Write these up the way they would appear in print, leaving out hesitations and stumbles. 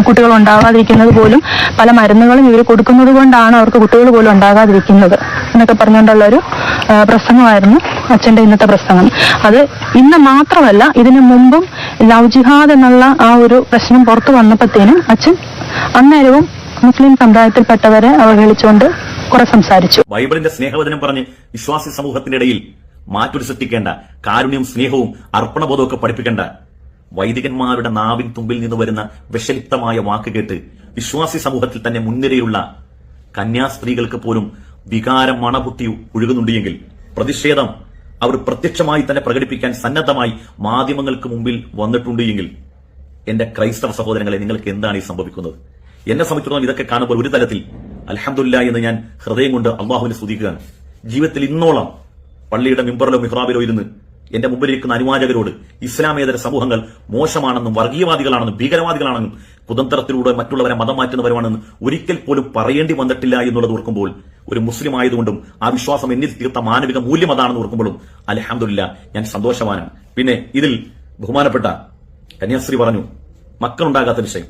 കുട്ടികൾ ഉണ്ടാകാതിരിക്കുന്നത് പോലും പല മരുന്നുകളും ഇവർ കൊടുക്കുന്നത് കൊണ്ടാണ് അവർക്ക് കുട്ടികൾ പോലും ഉണ്ടാകാതിരിക്കുന്നത് എന്നൊക്കെ പറഞ്ഞുകൊണ്ടുള്ള ഒരു പ്രസംഗമായിരുന്നു അച്ഛന്റെ ഇന്നത്തെ പ്രസംഗം. അത് ഇന്ന് മാത്രമല്ല, ഇതിനു മുമ്പും ലവ് ജിഹാദ് എന്നുള്ള ആ ഒരു പ്രശ്നം പുറത്തു വന്നപ്പോഴത്തേനും അച്ഛൻ അന്നേരവും മുസ്ലിം സമുദായത്തിൽപ്പെട്ടവരെ അവഹേളിച്ചുകൊണ്ട് കുറെ സംസാരിച്ചു. ബൈബിളിന്റെ സ്നേഹവചനം പറഞ്ഞ് വിശ്വാസി സമൂഹത്തിന്റെ ഇടയിൽ മാറ്റൊരു സൃഷ്ടിക്കേണ്ട, കാരുണ്യവും സ്നേഹവും അർപ്പണബോധവും ഒക്കെ പഠിപ്പിക്കേണ്ട വൈദികന്മാരുടെ നാവിൻ തുമ്പിൽ നിന്ന് വരുന്ന വിഷലിപ്തമായ വാക്ക് കേട്ട് വിശ്വാസി സമൂഹത്തിൽ തന്നെ മുൻനിരയുള്ള കന്യാസ്ത്രീകൾക്ക് പോലും വികാരം മണപൊട്ടി ഒഴുകുന്നുണ്ടെങ്കിൽ പ്രതിഷേധം അവർ പ്രത്യക്ഷമായി തന്നെ പ്രകടിപ്പിക്കാൻ സന്നദ്ധമായി മാധ്യമങ്ങൾക്ക് മുമ്പിൽ വന്നിട്ടുണ്ട് എങ്കിൽ എന്റെ ക്രൈസ്തവ സഹോദരങ്ങളെ, നിങ്ങൾക്ക് എന്താണ് ഈ സംഭവിക്കുന്നത്? എന്നെ സംബന്ധിച്ചിടത്തോളം ഇതൊക്കെ കാണുമ്പോൾ ഒരു തലത്തിൽ അൽഹംദുലില്ലാ എന്ന് ഞാൻ ഹൃദയം കൊണ്ട് അള്ളാഹുവിനെ സ്തുതിക്കുകയാണ്. ജീവിതത്തിൽ ഇന്നോളം പള്ളിയുടെ മിമ്പറിലോ മിഹ്റാബിലോ ഇരുന്ന് എന്റെ മുമ്പിലിരിക്കുന്ന അനുവാചകരോട് ഇസ്ലാമേതര സമൂഹങ്ങൾ മോശമാണെന്നും വർഗീയവാദികളാണെന്നും ഭീകരവാദികളാണെന്നും കുതന്ത്രത്തിലൂടെ മറ്റുള്ളവരെ മതം മാറ്റുന്നവരുമാണെന്ന് ഒരിക്കൽ പോലും പറയേണ്ടി വന്നിട്ടില്ല എന്നുള്ളത് ഓർക്കുമ്പോൾ, ഒരു മുസ്ലിം ആയതുകൊണ്ടും ആ വിശ്വാസം എന്നിൽ തീർത്ത മാനവിക മൂല്യം അതാണെന്ന് ഓർക്കുമ്പോഴും അൽഹംദുലില്ലാ ഞാൻ സന്തോഷവാനാണ്. പിന്നെ ഇതിൽ ബഹുമാനപ്പെട്ട കന്യാസ്ത്രീ പറഞ്ഞു മക്കളുണ്ടാകാത്ത വിഷയം,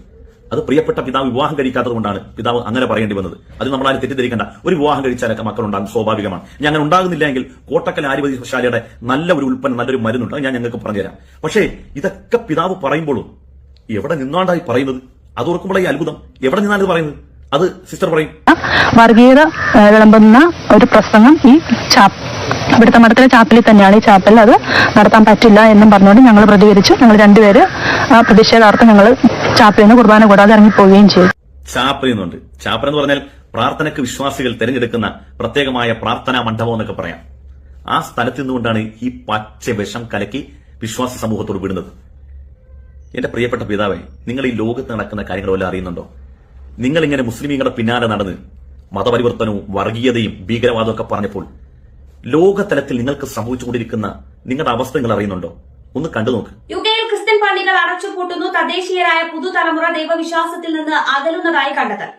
അത് പ്രിയപ്പെട്ട പിതാവ് വിവാഹം കഴിക്കാത്തത് കൊണ്ടാണ് പിതാവ് അങ്ങനെ പറയേണ്ടി വന്നത്. അത് നമ്മളാരും തെറ്റിദ്ധരിക്കേണ്ട. ഒരു വിവാഹം കഴിച്ചാലൊക്കെ മക്കളുണ്ടാകും, സ്വാഭാവികമാണ്. ഞാൻ അങ്ങനെ ഉണ്ടാകുന്നില്ല എങ്കിൽ കോട്ടക്കൽ ആയുർവേദശാലയുടെ നല്ല ഒരു ഉൽപ്പന്നം, നല്ലൊരു മരുന്നുണ്ട്, ഞാൻ ഞങ്ങൾക്ക് പറഞ്ഞുതരാം. പക്ഷേ ഇതൊക്കെ പിതാവ് പറയുമ്പോഴും എവിടെ നിന്നാണ്ടായി പറയുന്നത്? അത് ഓർക്കുമ്പോഴേ അത്ഭുതം. എവിടെ നിന്നാണ് ഇത് പറയുന്നത്? അത് സിസ്റ്റർ പറയും. വർഗീയത വിളമ്പുന്ന ഒരു പ്രസംഗം ഈ ഇവിടുത്തെ മഠത്തിലെ ചാപ്പലിൽ തന്നെയാണ്. ഈ ചാപ്പലിൽ അത് നടത്താൻ പറ്റില്ല എന്നും പറഞ്ഞുകൊണ്ട് ഞങ്ങൾ പ്രതികരിച്ചു. ഞങ്ങൾ രണ്ടുപേര് ആ പ്രതിഷേധാർത്ഥം ഞങ്ങൾ ചാപ്പലിൽ നിന്ന് കുർബാന കൂടാതെ ഇറങ്ങിപ്പോവുകയും ചെയ്തു. ചാപ്പൽ എന്നുണ്ട്. ചാപ്പൽ എന്ന് പറഞ്ഞാൽ പ്രാർത്ഥനയ്ക്ക് വിശ്വാസികൾ തിരഞ്ഞെടുക്കുന്ന പ്രത്യേകമായ പ്രാർത്ഥനാ മണ്ഡപം എന്നൊക്കെ പറയാം. ആ സ്ഥലത്ത് നിന്നുകൊണ്ടാണ് ഈ പച്ച വിഷം കലക്കി വിശ്വാസി സമൂഹത്തോട് വിടുന്നത്. എന്റെ പ്രിയപ്പെട്ട പിതാവേ, നിങ്ങൾ ഈ ലോകത്ത് നടക്കുന്ന കാര്യങ്ങളെല്ലാം അറിയുന്നുണ്ടോ? നിങ്ങളിങ്ങനെ മുസ്ലിമീങ്ങളുടെ പിന്നാലെ നടന്ന് മതപരിവർത്തനവും വർഗീയതയും ഭീകരവാദവും ഒക്കെ പറഞ്ഞപ്പോൾ ലോകതലത്തിൽ നിങ്ങൾക്ക് സംഭവിച്ചുകൊണ്ടിരിക്കുന്ന നിങ്ങളുടെ അവസ്ഥ നിങ്ങൾ അറിയുന്നുണ്ടോ? ഒന്ന് കണ്ടു നോക്ക്. യുകെയിൽ ക്രിസ്ത്യൻ പള്ളികൾ അടച്ചുപൂട്ടുന്നു. തദ്ദേശീയരായ പുതുതലമുറ ദൈവവിശ്വാസത്തിൽ നിന്ന് അകലുന്നതായി കണ്ടെത്തൽ.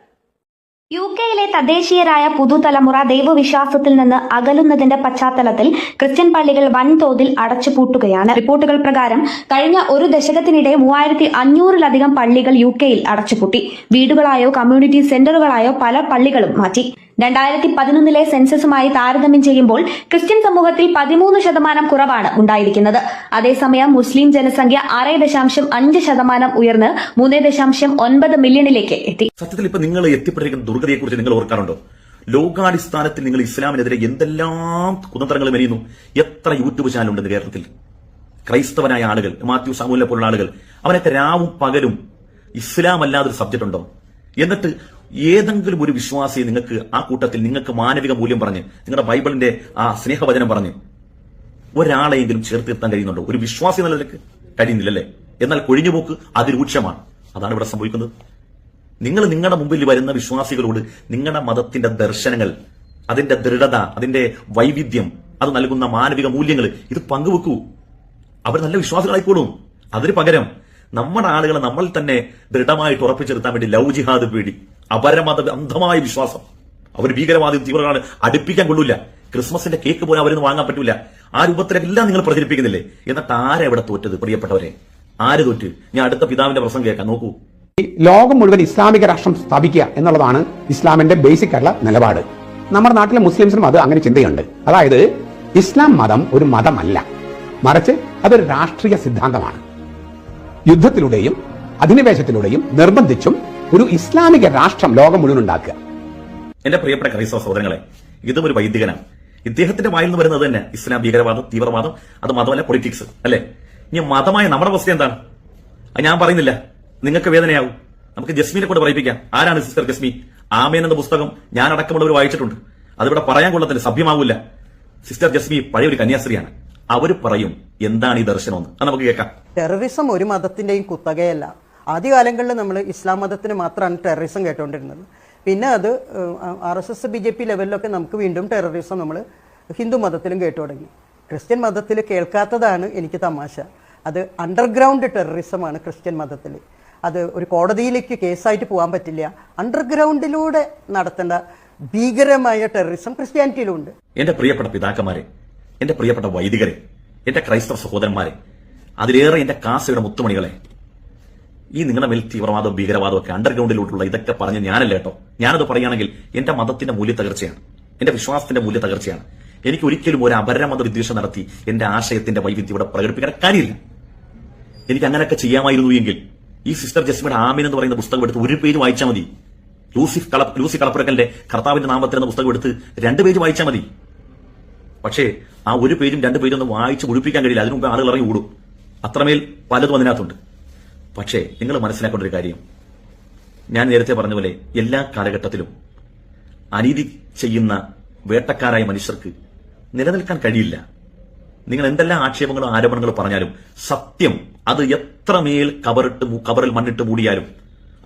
യുകെയിലെ തദ്ദേശീയരായ പുതുതലമുറ ദൈവവിശ്വാസത്തിൽ നിന്ന് അകലുന്നതിന്റെ പശ്ചാത്തലത്തിൽ ക്രിസ്ത്യൻ പള്ളികൾ വൻതോതിൽ അടച്ചുപൂട്ടുകയാണ്. റിപ്പോർട്ടുകൾ പ്രകാരം കഴിഞ്ഞ ഒരു ദശകത്തിനിടെ 3500-ലധികം പള്ളികൾ യുകെയിൽ അടച്ചുപൂട്ടി. വീടുകളായോ കമ്മ്യൂണിറ്റി സെന്ററുകളായോ പല പള്ളികളും മാറ്റി. 2011 സെൻസസുമായി താരതമ്യം ചെയ്യുമ്പോൾ ക്രിസ്ത്യൻ സമൂഹത്തിൽ 13% കുറവാണ് ഉണ്ടായിരിക്കുന്നത്. അതേസമയം മുസ്ലിം ജനസംഖ്യ 6.5% ഉയർന്ന് 3.9 മില്യണിലേക്ക് എത്തി. സത്യത്തിൽ ഇപ്പൊ നിങ്ങൾ എത്തിപ്പെട്ടിരിക്കുന്ന ദുർഗതിയെക്കുറിച്ച് നിങ്ങൾ ഓർക്കാറുണ്ടോ? ലോകാടിസ്ഥാനത്തിൽ നിങ്ങൾ ഇസ്ലാമിനെതിരെ എന്തെല്ലാം കുതന്ത്രങ്ങൾ മെനയുന്നു. എത്ര യൂട്യൂബ് ചാനലുണ്ടെന്ന് കേരളത്തിൽ. ക്രൈസ്തവനായ ആളുകൾ, മാത്യു സാമുവിനെ പോലുള്ള ആളുകൾ, അവനൊക്കെ രാവും പകലും ഇസ്ലാം അല്ലാതൊരു സബ്ജക്ട് ഉണ്ടോ? എന്നിട്ട് ഏതെങ്കിലും ഒരു വിശ്വാസിയെ നിങ്ങൾക്ക് ആ കൂട്ടത്തിൽ നിങ്ങൾക്ക് മാനവിക മൂല്യം പറഞ്ഞ് നിങ്ങളുടെ ബൈബിളിന്റെ ആ സ്നേഹവചനം പറഞ്ഞ് ഒരാളെയെങ്കിലും ചേർത്തിരുത്താൻ കഴിയുന്നുണ്ടോ? ഒരു വിശ്വാസി എന്ന നിലയ്ക്ക് കഴിയുന്നില്ലല്ലേ? എന്നാൽ കൊഴിഞ്ഞുപോക്ക് അതിരൂക്ഷമാണ്. അതാണ് ഇവിടെ സംഭവിക്കുന്നത്. നിങ്ങൾ നിങ്ങളുടെ മുമ്പിൽ വരുന്ന വിശ്വാസികളോട് നിങ്ങളുടെ മതത്തിന്റെ ദർശനങ്ങൾ, അതിന്റെ ദൃഢത, അതിന്റെ വൈവിധ്യം, അത് നൽകുന്ന മാനവിക മൂല്യങ്ങൾ ഇത് പങ്കുവെക്കൂ. അവർ നല്ല വിശ്വാസികളായിക്കോളും. അതിന് പകരം നമ്മുടെ ആളുകളെ നമ്മൾ തന്നെ ദൃഢമായിട്ട് ഉറപ്പിച്ചെടുത്താൻ വേണ്ടി ലവ് ജിഹാദ് പേടി, അപരമത അന്ധമായ വിശ്വാസം, അവർ ഭീകരവാദി തീവ്രവാദ അടുപ്പിക്കാൻ കൊള്ളൂല. ക്രിസ്മസിന്റെ കേക്ക് പോലും അവരൊന്നും വാങ്ങാൻ പറ്റൂല. ആ രൂപത്തിലെല്ലാം നിങ്ങൾ പ്രചരിപ്പിക്കുന്നില്ലേ? എന്നിട്ട് ആരെ ഇവിടെ തോറ്റത്? പ്രിയപ്പെട്ടവരെ, ആര് തോറ്റ്? ഞാൻ അടുത്ത പിതാവിന്റെ പ്രസംഗം കേൾക്കാം, നോക്കൂ. ലോകം മുഴുവൻ ഇസ്ലാമിക രാഷ്ട്രം സ്ഥാപിക്കുക എന്നുള്ളതാണ് ഇസ്ലാമിന്റെ ബേസിക് ആയിട്ടുള്ള നിലപാട്. നമ്മുടെ നാട്ടിലെ മുസ്ലിംസിനും അത് അങ്ങനെ ചിന്തയുണ്ട്. അതായത് ഇസ്ലാം മതം ഒരു മതമല്ല, മറിച്ച് അതൊരു രാഷ്ട്രീയ സിദ്ധാന്തമാണ്. യുദ്ധത്തിലൂടെയും അധിനിവേശത്തിലൂടെയും നിർബന്ധിച്ചും ഒരു ഇസ്ലാമിക രാഷ്ട്രം ലോകം മുഴുവൻ ഉണ്ടാക്കുക. എന്റെ പ്രിയപ്പെട്ട ക്രൈസ്തവ സഹോദരങ്ങളെ, ഇതും ഒരു വൈദികനാണ്. ഇദ്ദേഹത്തിന്റെ വായിൽ നിന്ന് വരുന്നത് തന്നെ ഇസ്ലാം ഭീകരവാദം, തീവ്രവാദം, അത് മതമല്ല, പൊളിറ്റിക്സ് അല്ലെ? ഇനി മതമായ നമ്മുടെ അവസ്ഥ എന്താണ്? ഞാൻ പറയുന്നില്ല, നിങ്ങൾക്ക് വേദനയാവും. നമുക്ക് ജസ്മീനെ കൊണ്ട് പറയിപ്പിക്കാം. ആരാണ് സിസ്റ്റർ ജസ്മി? ആമേൻ എന്ന പുസ്തകം ഞാൻ അടക്കമുള്ളവർ വായിച്ചിട്ടുണ്ട്. അതിവിടെ പറയാൻ കൊള്ളത്തില്ല, സഭ്യമാവില്ല. സിസ്റ്റർ ജസ്മി പഴയ ഒരു കന്യാസ്ത്രീയാണ്. അവർ പറയും എന്താണ് ഈ ദർശനം. അത് നമുക്ക് കേൾക്കാം. ടെററിസം ഒരു മതത്തിന്റെയും കുത്തകയല്ല. ആദ്യകാലങ്ങളിൽ നമ്മൾ ഇസ്ലാം മതത്തിന് മാത്രമാണ് ടെററിസം കേട്ടുകൊണ്ടിരുന്നത്. പിന്നെ അത് RSS BJP ലെവലിലൊക്കെ നമുക്ക് വീണ്ടും ടെററിസം നമ്മൾ ഹിന്ദു മതത്തിലും കേട്ടു തുടങ്ങി. ക്രിസ്ത്യൻ മതത്തിൽ കേൾക്കാത്തതാണ് എനിക്ക് തമാശ. അത് അണ്ടർഗ്രൗണ്ട് ടെററിസമാണ് ക്രിസ്ത്യൻ മതത്തിൽ. അത് ഒരു കോടതിയിലേക്ക് കേസായിട്ട് പോകാൻ പറ്റില്ല. അണ്ടർഗ്രൗണ്ടിലൂടെ നടത്തേണ്ട ഭീകരമായ ടെററിസം ക്രിസ്ത്യാനിറ്റിയിലുണ്ട്. എന്റെ പ്രിയപ്പെട്ട പിതാക്കന്മാരെ, എന്റെ പ്രിയപ്പെട്ട വൈദികരെ, എന്റെ ക്രൈസ്തവ സഹോദരന്മാരെ, അതിലേറെ എന്റെ കാസയുടെ മുത്തുമണികളെ, ഈ നിങ്ങളുടെ മേൽ തീവ്രവാദവും ഭീകരവാദവും ഒക്കെ അണ്ടർഗ്രൗണ്ടിലോട്ടുള്ള ഇതൊക്കെ പറഞ്ഞ് ഞാനല്ല കേട്ടോ. ഞാനത് പറയുകയാണെങ്കിൽ എന്റെ മതത്തിന്റെ മൂല്യ തകർച്ചയാണ്, എന്റെ വിശ്വാസത്തിന്റെ മൂല്യ തകർച്ചയാണ്. എനിക്ക് ഒരിക്കലും ഒരു അപരമത വിദ്വേഷം നടത്തി എന്റെ ആശയത്തിന്റെ വൈവിധ്യം ഇവിടെ പ്രകടിപ്പിക്കാൻ കാര്യമില്ല. എനിക്ക് അങ്ങനെയൊക്കെ ചെയ്യാമായിരുന്നു എങ്കിൽ ഈ സിസ്റ്റർ ജസ്മിയുടെ ആമീൻ എന്ന് പറയുന്ന പുസ്തകം എടുത്ത് ഒരു പേജ് വായിച്ചാൽ മതി. ലൂസി കളപ്പുരക്കലിന്റെ കർത്താവിന്റെ നാമത്തിൽ എന്ന പുസ്തകം എടുത്ത് 2 പേജ് വായിച്ചാൽ മതി. പക്ഷേ ആ 1 പേജും 2 പേജും ഒന്നും വായിച്ച് മുഴുപ്പിക്കാൻ കഴിയില്ല. അതിനു മുമ്പ് ആളുകൾ ഇറങ്ങി ഓടും. അത്രമേൽ പലതും അതിനകത്തുണ്ട്. പക്ഷേ നിങ്ങൾ മനസ്സിലാക്കേണ്ട ഒരു കാര്യം, ഞാൻ നേരത്തെ പറഞ്ഞ പോലെ എല്ലാ കാലഘട്ടത്തിലും അനീതി ചെയ്യുന്ന വേട്ടക്കാരായ മനുഷ്യർക്ക് നിലനിൽക്കാൻ കഴിയില്ല. നിങ്ങൾ എന്തെല്ലാം ആക്ഷേപങ്ങളും ആരോപണങ്ങളും പറഞ്ഞാലും സത്യം അത് എത്രമേൽ കബറിൽ മണ്ണിട്ട് മൂടിയാലും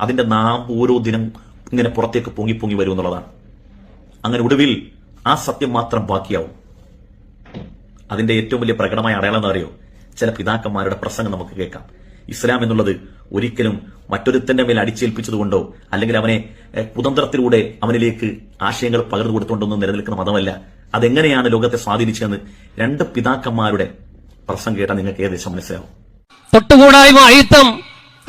അതിന്റെ നാം ഓരോ ദിനം ഇങ്ങനെ പുറത്തേക്ക് പൊങ്ങി പൊങ്ങി വരും എന്നുള്ളതാണ്. അങ്ങനെ ഒടുവിൽ ആ സത്യം മാത്രം ബാക്കിയാവും. അതിന്റെ ഏറ്റവും വലിയ പ്രകടമായ അടയാളം എന്ന് അറിയോ? ചില പിതാക്കന്മാരുടെ പ്രസംഗം നമുക്ക് കേൾക്കാം. ഇസ്ലാം എന്നുള്ളത് ഒരിക്കലും മറ്റൊരുത്തന്റെ മേൽ അടിച്ചേൽപ്പിച്ചതുകൊണ്ടോ അല്ലെങ്കിൽ അവനെ കുതന്ത്രത്തിലൂടെ അവനിലേക്ക് ആശയങ്ങൾ പകർന്നു കൊടുത്തുകൊണ്ടൊന്നും നിലനിൽക്കുന്ന മതമല്ല. അതെങ്ങനെയാണ് ലോകത്തെ സ്വാധീനിച്ചതെന്ന് 2 പിതാക്കന്മാരുടെ പ്രസംഗം കേട്ടാൽ നിങ്ങൾക്ക് ഏകദേശം മനസ്സിലാവും. തൊട്ടുകൂടായ്മ, അയിത്തം,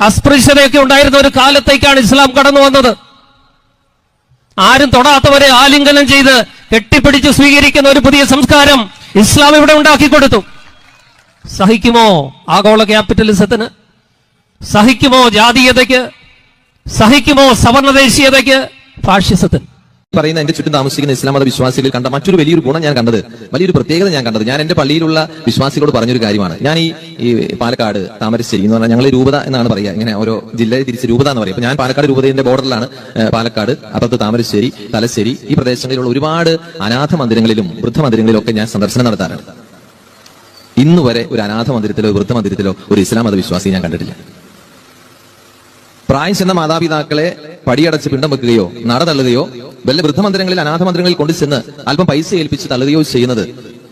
അസ്പൃശ്യതയൊക്കെ ഉണ്ടായിരുന്ന ഒരു കാലത്തേക്കാണ് ഇസ്ലാം കടന്നു വന്നത്. ആരും തൊടാത്തവരെ ആലിംഗനം ചെയ്ത് കെട്ടിപ്പിടിച്ച് സ്വീകരിക്കുന്ന ഒരു പുതിയ സംസ്കാരം ഇസ്ലാം ഇവിടെ ഉണ്ടാക്കിക്കൊടുത്തു. സഹിക്കുമോ ആഗോള ക്യാപിറ്റലിസത്തിന്? സഹിക്കുമോ ജാതീയതയ്ക്ക്? സഹിക്കുമോ സവർണദേശീയതയ്ക്ക്? ഫാഷിസത്തിന്? പറയുന്ന എന്റെ ചുറ്റും താമസിക്കുന്ന ഇസ്ലാം മത വിശ്വാസികൾ കണ്ട മറ്റൊരു വലിയൊരു ഗുണം ഞാൻ കണ്ടത്, വലിയൊരു പ്രത്യേകത ഞാൻ കണ്ടത്, ഞാൻ എന്റെ പള്ളിയിലുള്ള വിശ്വാസികളോട് പറഞ്ഞൊരു കാര്യമാണ്. ഞാൻ ഈ പാലക്കാട് താമരശ്ശേരി എന്ന് പറഞ്ഞാൽ ഞങ്ങൾ രൂപത എന്നാണ് പറയുക, ഇങ്ങനെ ഓരോ ജില്ലയെ തിരിച്ച് രൂപത എന്ന് പറയും. അപ്പൊ ഞാൻ പാലക്കാട് രൂപതയുടെ ബോർഡറിലാണ്. പാലക്കാട്, അപ്പുറത്ത് താമരശ്ശേരി, തലശ്ശേരി, ഈ പ്രദേശങ്ങളിലുള്ള ഒരുപാട് അനാഥ മന്ദിരങ്ങളിലും വൃദ്ധമന്ദിരങ്ങളിലും ഒക്കെ ഞാൻ സന്ദർശനം നടത്താറുണ്ട്. ഇന്നുവരെ ഒരു അനാഥ മന്ദിരത്തിലോ വൃദ്ധമന്ദിരത്തിലോ ഒരു ഇസ്ലാം മത വിശ്വാസി ഞാൻ കണ്ടിട്ടില്ല. പ്രായം ചെന്ന മാതാപിതാക്കളെ പടിയടച്ച് പിണ്ടം വെക്കുകയോ നട തള്ളുകയോ വല്ല വൃദ്ധമന്ദിരങ്ങളിൽ അനാഥ മന്ദിരങ്ങളിൽ കൊണ്ടുചെന്ന് അല്പം പൈസ ഏൽപ്പിച്ച് തള്ളുകയോ ചെയ്യുന്നത്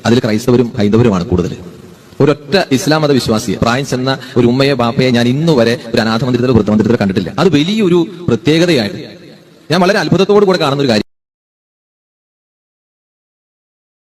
അതിൽ ക്രൈസ്തവരും ഹൈന്ദവരുമാണ് കൂടുതൽ. ഒരൊറ്റ ഇസ്ലാം മത വിശ്വാസിയെ, പ്രായം ചെന്ന ഒരു ഉമ്മയെ ബാപ്പയെ ഞാൻ ഇന്നുവരെ ഒരു അനാഥ മന്ദിരത്തിലോ വൃദ്ധമന്ദിരത്തിലോ കണ്ടിട്ടില്ല. അത് വലിയൊരു പ്രത്യേകതയായിട്ട് ഞാൻ വളരെ അത്ഭുതത്തോടു കൂടെ കാണുന്ന ഒരു കാര്യം.